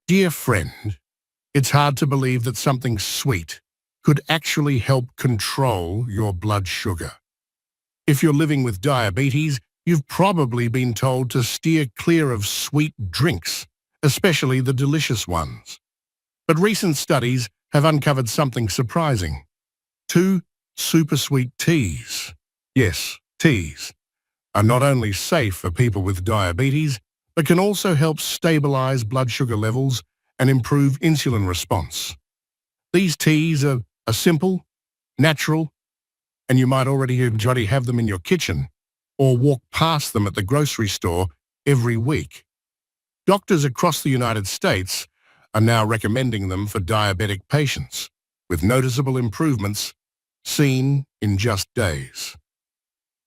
Dear friend, it's hard to believe that something sweet could actually help control your blood sugar. If you're living with diabetes, you've probably been told to steer clear of sweet drinks, especially the delicious ones. But recent studies have uncovered something surprising. 2 super sweet teas, yes, teas, are not only safe for people with diabetes, but can also help stabilize blood sugar levels and improve insulin response. These teas are simple, natural, and you might already have them in your kitchen or walk past them at the grocery store every week. Doctors across the United States are now recommending them for diabetic patients, with noticeable improvements seen in just days.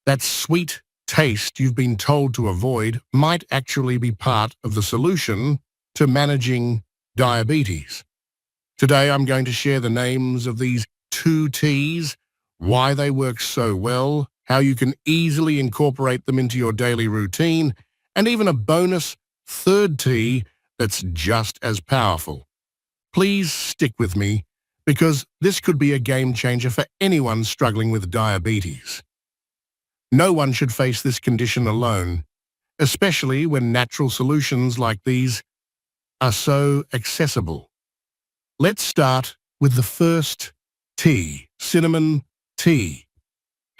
That sweet taste you've been told to avoid might actually be part of the solution to managing diabetes. Today I'm going to share the names of these 2 teas, why they work so well, how you can easily incorporate them into your daily routine, and even a bonus 3rd tea that's just as powerful. Please stick with me, because this could be a game changer for anyone struggling with diabetes. No one should face this condition alone, especially when natural solutions like these are so accessible. Let's start with the first tea, cinnamon tea.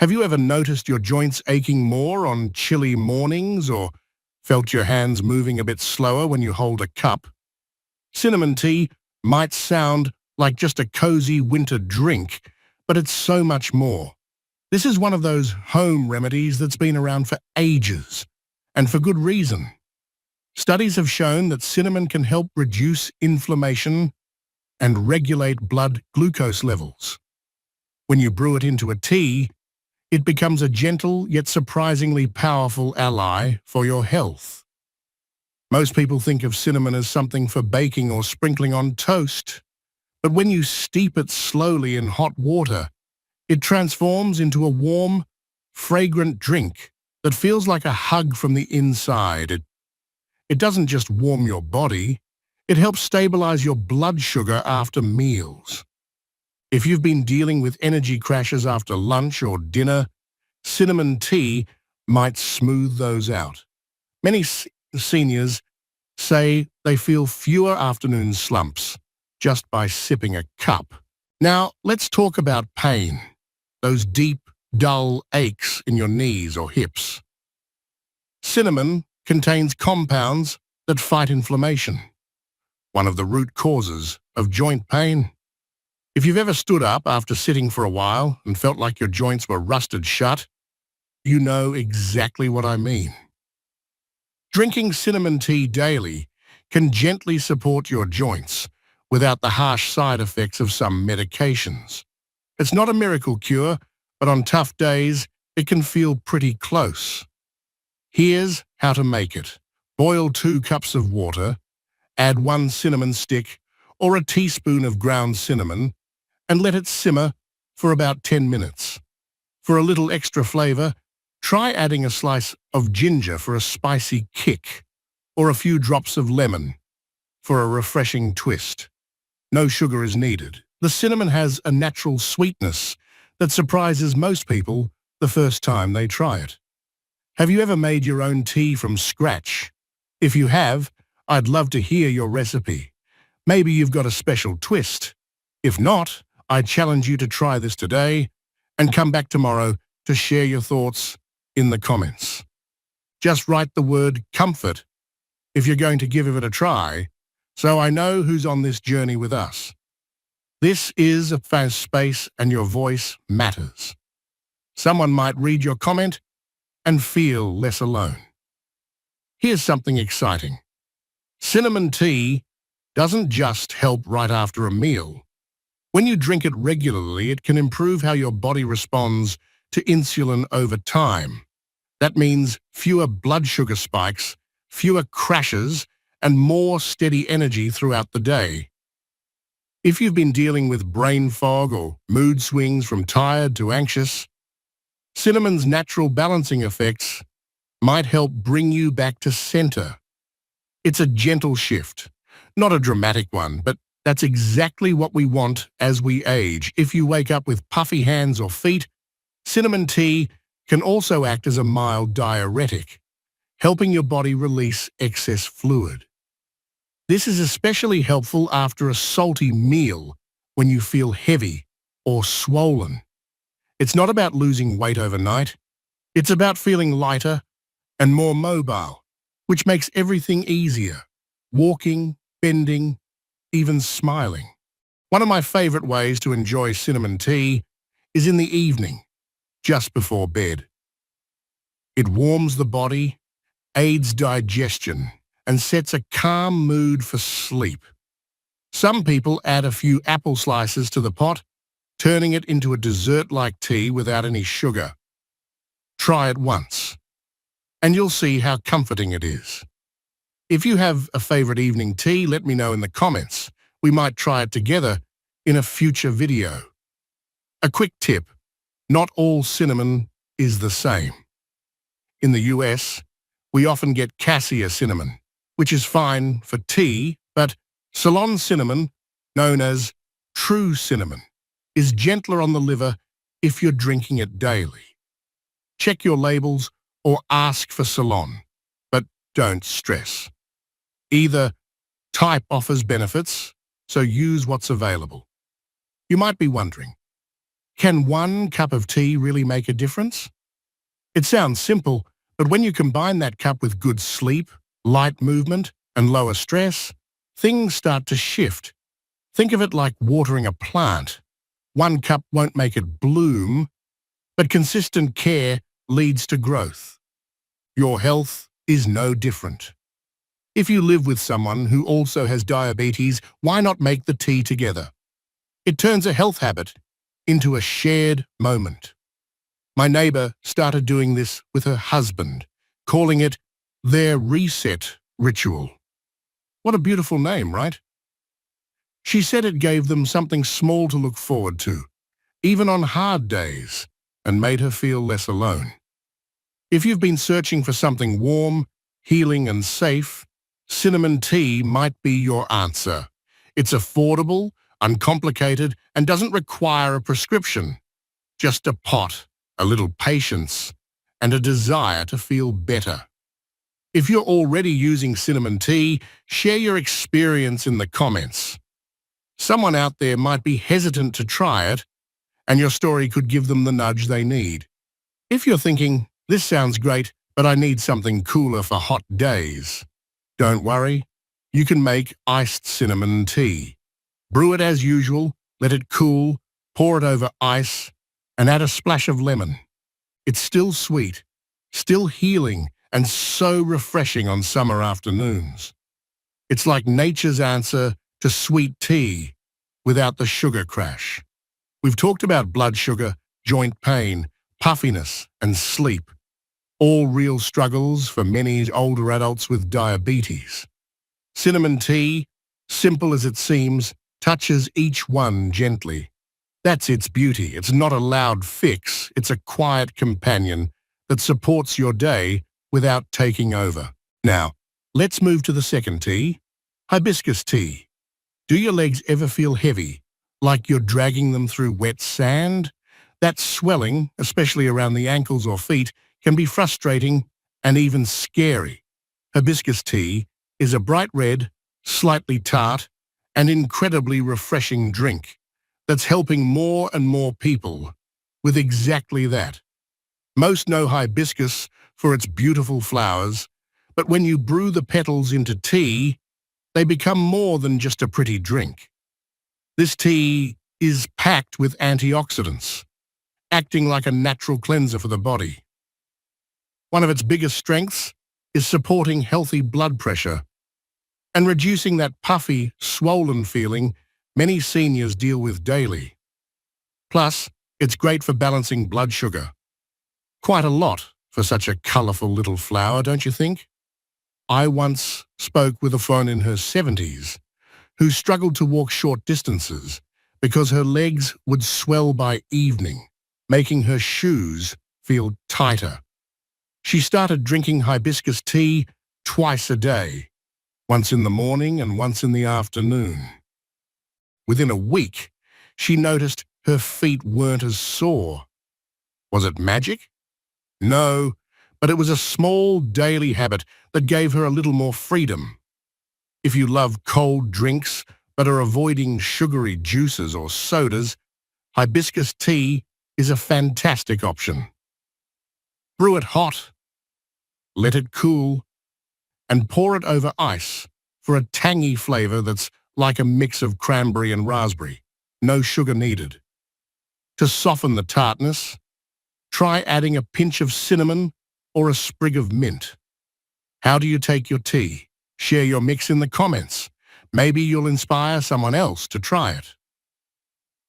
Have you ever noticed your joints aching more on chilly mornings or felt your hands moving a bit slower when you hold a cup? Cinnamon tea might sound like just a cozy winter drink, but it's so much more. This is one of those home remedies that's been around for ages, and for good reason. Studies have shown that cinnamon can help reduce inflammation and regulate blood glucose levels. When you brew it into a tea, it becomes a gentle yet surprisingly powerful ally for your health. Most people think of cinnamon as something for baking or sprinkling on toast, but when you steep it slowly in hot water, it transforms into a warm, fragrant drink that feels like a hug from the inside. It doesn't just warm your body, it helps stabilize your blood sugar after meals. If you've been dealing with energy crashes after lunch or dinner, cinnamon tea might smooth those out. Many seniors say they feel fewer afternoon slumps just by sipping a cup. Now, let's talk about pain, those deep, dull aches in your knees or hips. Cinnamon contains compounds that fight inflammation, one of the root causes of joint pain. If you've ever stood up after sitting for a while and felt like your joints were rusted shut, you know exactly what I mean. Drinking cinnamon tea daily can gently support your joints without the harsh side effects of some medications. It's not a miracle cure, but on tough days, it can feel pretty close. Here's how to make it. Boil 2 cups of water, add 1 cinnamon stick or a teaspoon of ground cinnamon, and let it simmer for about 10 minutes. For a little extra flavor, try adding a slice of ginger for a spicy kick, or a few drops of lemon for a refreshing twist. No sugar is needed. The cinnamon has a natural sweetness that surprises most people the first time they try it. Have you ever made your own tea from scratch? If you have, I'd love to hear your recipe. Maybe you've got a special twist. If not, I challenge you to try this today and come back tomorrow to share your thoughts in the comments. Just write the word comfort if you're going to give it a try, so I know who's on this journey with us. This is a fast space and your voice matters. Someone might read your comment and feel less alone. Here's something exciting. Cinnamon tea doesn't just help right after a meal. When you drink it regularly, it can improve how your body responds to insulin over time. That means fewer blood sugar spikes, fewer crashes, and more steady energy throughout the day. If you've been dealing with brain fog or mood swings from tired to anxious, cinnamon's natural balancing effects might help bring you back to center. It's a gentle shift, Not a dramatic one, but that's exactly what we want as we age. If you wake up with puffy hands or feet, cinnamon tea can also act as a mild diuretic, helping your body release excess fluid. This is especially helpful after a salty meal when you feel heavy or swollen. It's not about losing weight overnight. It's about feeling lighter and more mobile, which makes everything easier. Walking, bending, even smiling. One of my favorite ways to enjoy cinnamon tea is in the evening, just before bed. It warms the body, aids digestion, and sets a calm mood for sleep. Some people add a few apple slices to the pot, turning it into a dessert-like tea without any sugar. Try it once, and you'll see how comforting it is. If you have a favorite evening tea, let me know in the comments. We might try it together in a future video. A quick tip: not all cinnamon is the same. In the US, we often get cassia cinnamon, which is fine for tea, but Ceylon cinnamon, known as true cinnamon, is gentler on the liver if you're drinking it daily. Check your labels or ask for Ceylon, but don't stress. Either type offers benefits, so use what's available. You might be wondering, can 1 cup of tea really make a difference? It sounds simple, but when you combine that cup with good sleep, light movement, and lower stress, things start to shift. Think of it like watering a plant. 1 cup won't make it bloom, but consistent care leads to growth. Your health is no different. If you live with someone who also has diabetes, why not make the tea together? It turns a health habit into a shared moment. My neighbor started doing this with her husband, calling it their reset ritual. What a beautiful name, right? She said it gave them something small to look forward to, even on hard days, and made her feel less alone. If you've been searching for something warm, healing, and safe, cinnamon tea might be your answer. It's affordable, uncomplicated, and doesn't require a prescription. Just a pot, a little patience, and a desire to feel better. If you're already using cinnamon tea, share your experience in the comments. Someone out there might be hesitant to try it, and your story could give them the nudge they need. If you're thinking, this sounds great, but I need something cooler for hot days, don't worry. You can make iced cinnamon tea. Brew it as usual, let it cool, pour it over ice, and add a splash of lemon. It's still sweet, still healing, and so refreshing on summer afternoons. It's like nature's answer to sweet tea without the sugar crash. We've talked about blood sugar, joint pain, puffiness, and sleep. All real struggles for many older adults with diabetes. Cinnamon tea, simple as it seems, touches each one gently. That's its beauty. It's not a loud fix. It's a quiet companion that supports your day without taking over. Now, let's move to the second tea, hibiscus tea. Do your legs ever feel heavy, like you're dragging them through wet sand? That swelling, especially around the ankles or feet, can be frustrating and even scary. Hibiscus tea is a bright red, slightly tart, and incredibly refreshing drink that's helping more and more people with exactly that. Most know hibiscus for its beautiful flowers, but when you brew the petals into tea, they become more than just a pretty drink. This tea is packed with antioxidants, acting like a natural cleanser for the body. One of its biggest strengths is supporting healthy blood pressure and reducing that puffy, swollen feeling many seniors deal with daily. Plus, it's great for balancing blood sugar. Quite a lot for such a colourful little flower, don't you think? I once spoke with a woman in her 70s who struggled to walk short distances because her legs would swell by evening, making her shoes feel tighter. She started drinking hibiscus tea twice a day, once in the morning and once in the afternoon. Within a week, she noticed her feet weren't as sore. Was it magic? No, but it was a small daily habit that gave her a little more freedom. If you love cold drinks but are avoiding sugary juices or sodas, hibiscus tea is a fantastic option. Brew it hot, let it cool, and pour it over ice for a tangy flavor that's like a mix of cranberry and raspberry. No sugar needed. To soften the tartness, try adding a pinch of cinnamon or a sprig of mint. How do you take your tea? Share your mix in the comments. Maybe you'll inspire someone else to try it.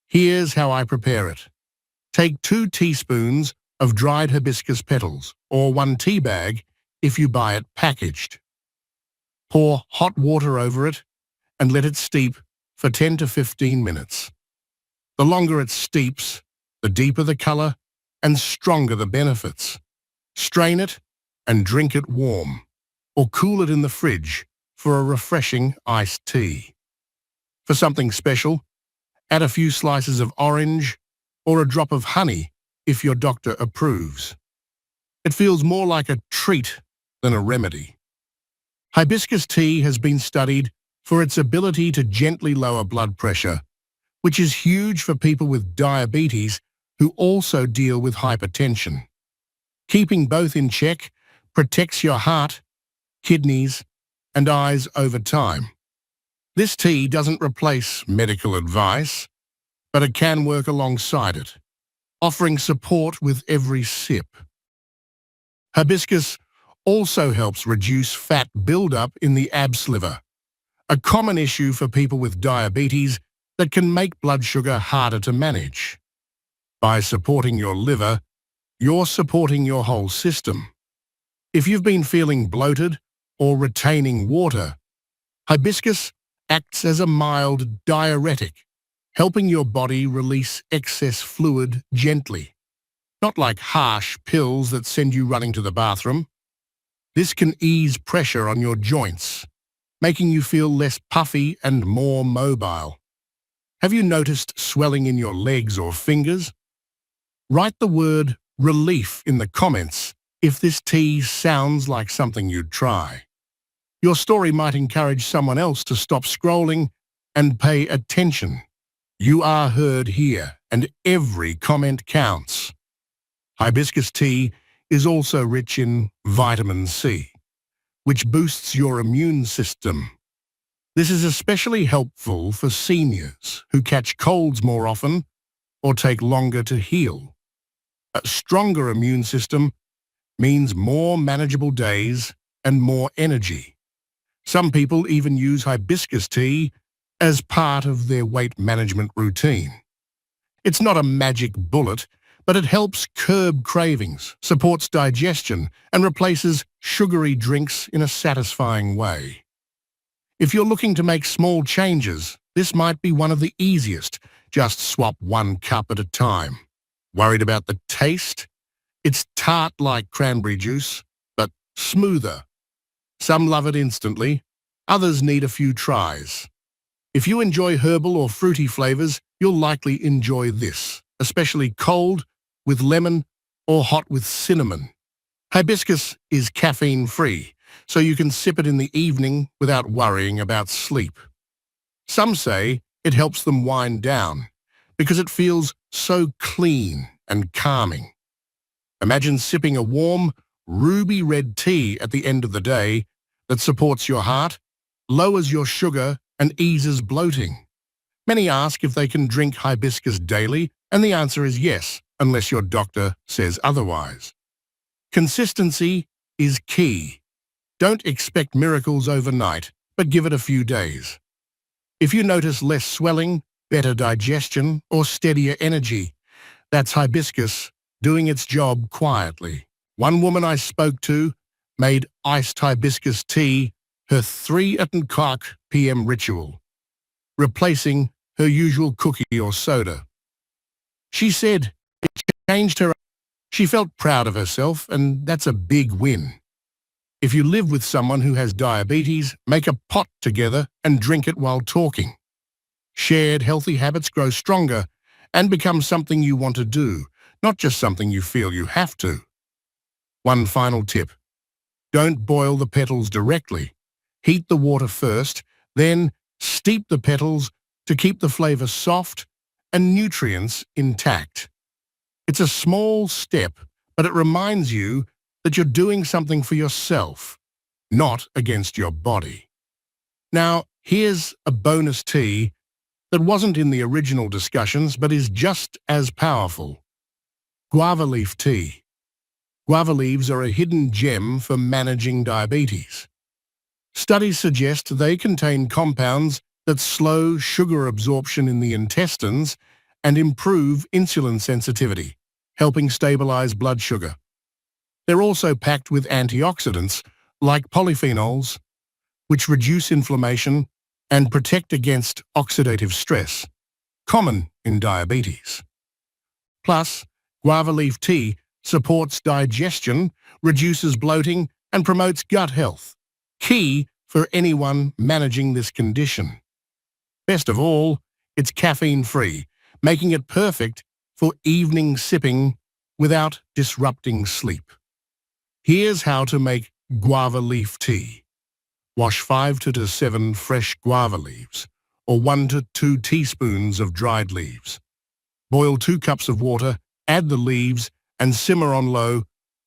Here's how I prepare it. Take 2 teaspoons of dried hibiscus petals, or 1 tea bag if you buy it packaged. Pour hot water over it and let it steep for 10 to 15 minutes. The longer it steeps, the deeper the color and stronger the benefits. Strain it and drink it warm, or cool it in the fridge for a refreshing iced tea. For something special, add a few slices of orange or a drop of honey if your doctor approves. It feels more like a treat than a remedy. Hibiscus tea has been studied for its ability to gently lower blood pressure, which is huge for people with diabetes who also deal with hypertension. Keeping both in check protects your heart, kidneys, and eyes over time. This tea doesn't replace medical advice, but it can work alongside it, offering support with every sip. Hibiscus also helps reduce fat buildup in the abs liver, a common issue for people with diabetes that can make blood sugar harder to manage. By supporting your liver, you're supporting your whole system. If you've been feeling bloated or retaining water, hibiscus acts as a mild diuretic, helping your body release excess fluid gently. Not like harsh pills that send you running to the bathroom. This can ease pressure on your joints, making you feel less puffy and more mobile. Have you noticed swelling in your legs or fingers? Write the word relief in the comments if this tea sounds like something you'd try. Your story might encourage someone else to stop scrolling and pay attention. You are heard here, and every comment counts. Hibiscus tea is also rich in vitamin C, which boosts your immune system. This is especially helpful for seniors who catch colds more often or take longer to heal. A stronger immune system means more manageable days and more energy. Some people even use hibiscus tea as part of their weight management routine. It's not a magic bullet, but it helps curb cravings, supports digestion, and replaces sugary drinks in a satisfying way. If you're looking to make small changes, this might be one of the easiest. Just swap 1 cup at a time. Worried about the taste? It's tart like cranberry juice, but smoother. Some love it instantly, others need a few tries. If you enjoy herbal or fruity flavors, you'll likely enjoy this, especially cold with lemon or hot with cinnamon. Hibiscus is caffeine-free, so you can sip it in the evening without worrying about sleep. Some say it helps them wind down because it feels so clean and calming. Imagine sipping a warm, ruby red tea at the end of the day that supports your heart, lowers your sugar, and eases bloating. Many ask if they can drink hibiscus daily, and the answer is yes, unless your doctor says otherwise. Consistency is key. Don't expect miracles overnight, but give it a few days. If you notice less swelling, better digestion, or steadier energy, that's hibiscus doing its job quietly. One woman I spoke to made iced hibiscus tea her 3 p.m. ritual, replacing her usual cookie or soda. She said it changed her. She felt proud of herself, and that's a big win. If you live with someone who has diabetes, make a pot together and drink it while talking. Shared healthy habits grow stronger and become something you want to do, not just something you feel you have to. One final tip. Don't boil the petals directly. Heat the water first, then steep the petals to keep the flavor soft and nutrients intact. It's a small step, but it reminds you that you're doing something for yourself, not against your body. Now, here's a bonus tea that wasn't in the original discussions but is just as powerful. Guava leaf tea. Guava leaves are a hidden gem for managing diabetes. Studies suggest they contain compounds that slow sugar absorption in the intestines and improve insulin sensitivity, helping stabilize blood sugar. They're also packed with antioxidants like polyphenols, which reduce inflammation and protect against oxidative stress, common in diabetes. Plus, guava leaf tea supports digestion, reduces bloating, and promotes gut health, key for anyone managing this condition. Best of all, it's caffeine-free, making it perfect for evening sipping without disrupting sleep. Here's how to make guava leaf tea. Wash 5 to 7 fresh guava leaves, or 1 to 2 teaspoons of dried leaves. Boil 2 cups of water, add the leaves, and simmer on low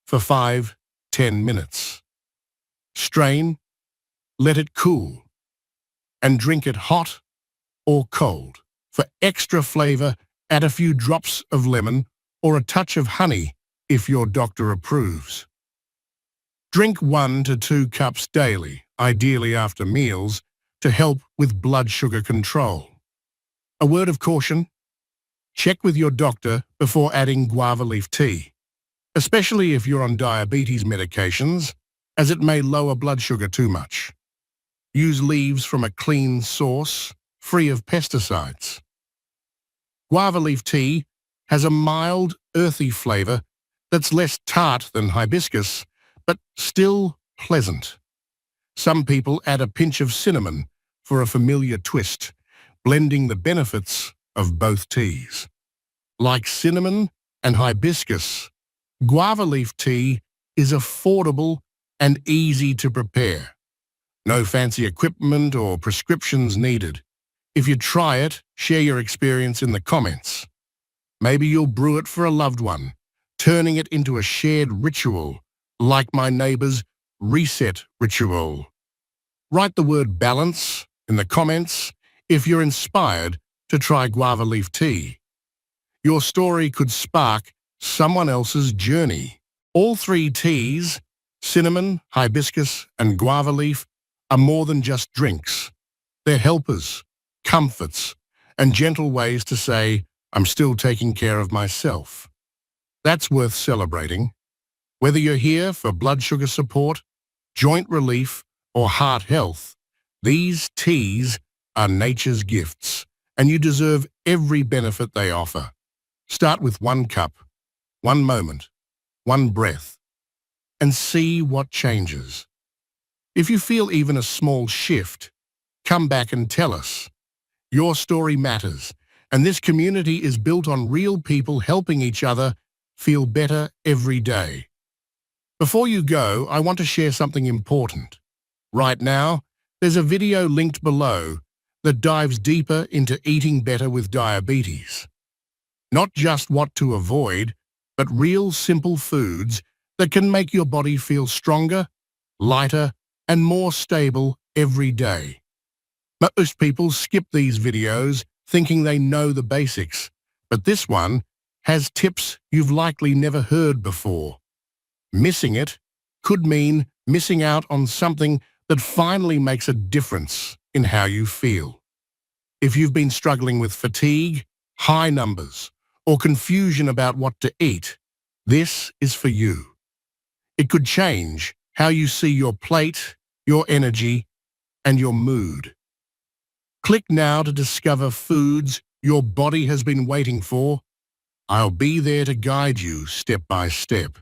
for 5–10 minutes. Strain, let it cool, and drink it hot or cold. For extra flavor, add a few drops of lemon or a touch of honey if your doctor approves. Drink 1 to 2 cups daily, ideally after meals, to help with blood sugar control. A word of caution: check with your doctor before adding guava leaf tea, especially if you're on diabetes medications, as it may lower blood sugar too much. Use leaves from a clean source, free of pesticides. Guava leaf tea has a mild, earthy flavor that's less tart than hibiscus, but still pleasant. Some people add a pinch of cinnamon for a familiar twist, blending the benefits of both teas. Like cinnamon and hibiscus, guava leaf tea is affordable and easy to prepare. No fancy equipment or prescriptions needed. If you try it, share your experience in the comments. Maybe you'll brew it for a loved one, turning it into a shared ritual, like my neighbor's reset ritual. Write the word balance in the comments if you're inspired to try guava leaf tea. Your story could spark someone else's journey. All 3 teas, cinnamon, hibiscus, and guava leaf, are more than just drinks. They're helpers, comforts, and gentle ways to say, I'm still taking care of myself. That's worth celebrating. Whether you're here for blood sugar support, joint relief, or heart health, these teas are nature's gifts, and you deserve every benefit they offer. Start with 1 cup, 1 moment, 1 breath, and see what changes. If you feel even a small shift, come back and tell us. Your story matters, and this community is built on real people helping each other feel better every day. Before you go, I want to share something important. Right now, there's a video linked below that dives deeper into eating better with diabetes. Not just what to avoid, but real simple foods that can make your body feel stronger, lighter, and more stable every day. Most people skip these videos thinking they know the basics, but this one has tips you've likely never heard before. Missing it could mean missing out on something that finally makes a difference in how you feel. If you've been struggling with fatigue, high numbers, or confusion about what to eat, this is for you. It could change how you see your plate, your energy, and your mood. Click now to discover foods your body has been waiting for. I'll be there to guide you step by step.